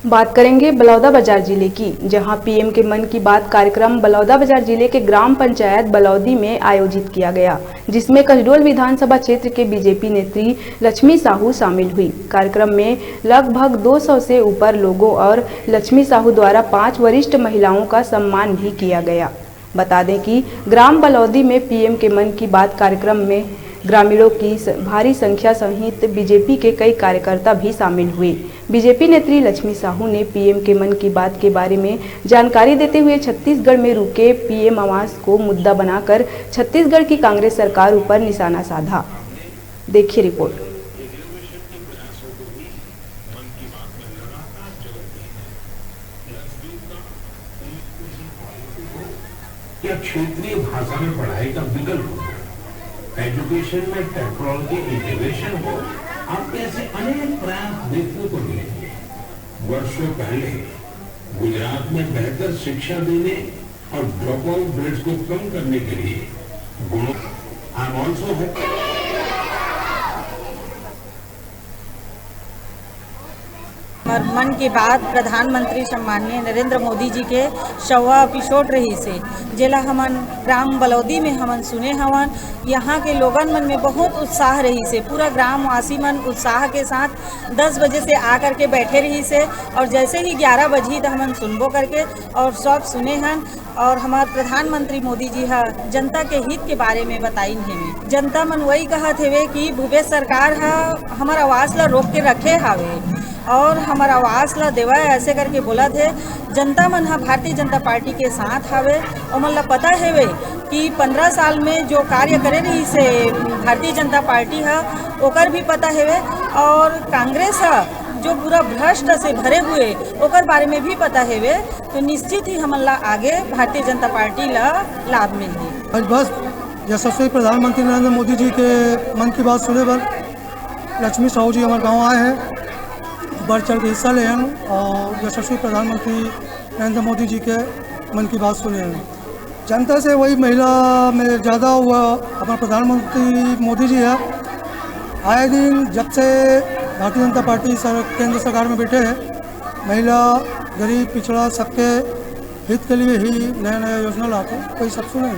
बात करेंगे बलौदाबाजार जिले की, जहां पीएम के मन की बात कार्यक्रम बलौदाबाजार जिले के ग्राम पंचायत बलौदी में आयोजित किया गया, जिसमें कसडोल विधानसभा क्षेत्र के बीजेपी नेत्री लक्ष्मी साहू शामिल हुई। कार्यक्रम में लगभग 200 से ऊपर लोगों और लक्ष्मी साहू द्वारा 5 वरिष्ठ महिलाओं का सम्मान भी किया गया। बता दें कि ग्राम बलौदी में पीएम के मन की बात कार्यक्रम में ग्रामीणों की भारी संख्या सहित बीजेपी के कई कार्यकर्ता भी शामिल हुए। बीजेपी नेत्री लक्ष्मी साहू ने पीएम के मन की बात के बारे में जानकारी देते हुए छत्तीसगढ़ में रुके पीएम आवास को मुद्दा बनाकर छत्तीसगढ़ की कांग्रेस सरकार ऊपर निशाना साधा। देखिए रिपोर्ट। या क्षेत्रीय भाषा में पढ़ाई का विकल्प हो, एजुकेशन में टेक्नोलॉजी इंटीग्रेशन हो, आपके ऐसे अनेक प्रयास देखने को मिलेंगे। वर्षों पहले गुजरात में बेहतर शिक्षा देने और ड्रॉप आउट रेट्स को कम करने के लिए आई एम ऑल्सो हैप्पी। मन की बात प्रधानमंत्री सम्माननीय नरेंद्र मोदी जी के 100वां एपिसोड रही से जेला हमन ग्राम बलौदी में हमन सुने हवन। यहाँ के लोगन मन में बहुत उत्साह रही से, पूरा ग्रामवासी मन उत्साह के साथ 10 बजे से आकर के बैठे रही से और जैसे ही 11 बजी तो हमन सुनबो करके और सब सुने हन। और हमारे प्रधानमंत्री मोदी जी हा जनता के हित के बारे में बताइन हेवे। जनता मन वही कहत हेवे कि भूपेश सरकार हा हमार आवास ला रोक के रखे हावे और हमारा आवास ला देवा ऐसे करके बोला थे। जनता मन हा भारतीय जनता पार्टी के साथ हावे और मन ला पता हेवे कि 15 साल में जो कार्य करे रही से भारतीय जनता पार्टी हा ओकर भी पता हेवे और कांग्रेस हा जो पूरा भ्रष्ट से भरे हुए ओकर बारे में भी पता हेवे। तो निश्चित ही हमन ला आगे भारतीय जनता पार्टी ला लाभ मिली। आज बस यशस्वी प्रधानमंत्री नरेंद्र मोदी जी के मन की बात सुने पर लक्ष्मी साहू जी हमारे गाँव आए हैं, बढ़ चढ़ के हिस्सा ले हैं और यशस्वी प्रधानमंत्री नरेंद्र मोदी जी के मन की बात सुने हैं। जनता से वही महिला में ज़्यादा हुआ हमारा प्रधानमंत्री मोदी जी है। आए दिन जब से भारतीय जनता पार्टी केंद्र सरकार में बैठे हैं, महिला गरीब पिछड़ा सबके हित के लिए ही नया नया योजना लाते हैं। कोई सब सुने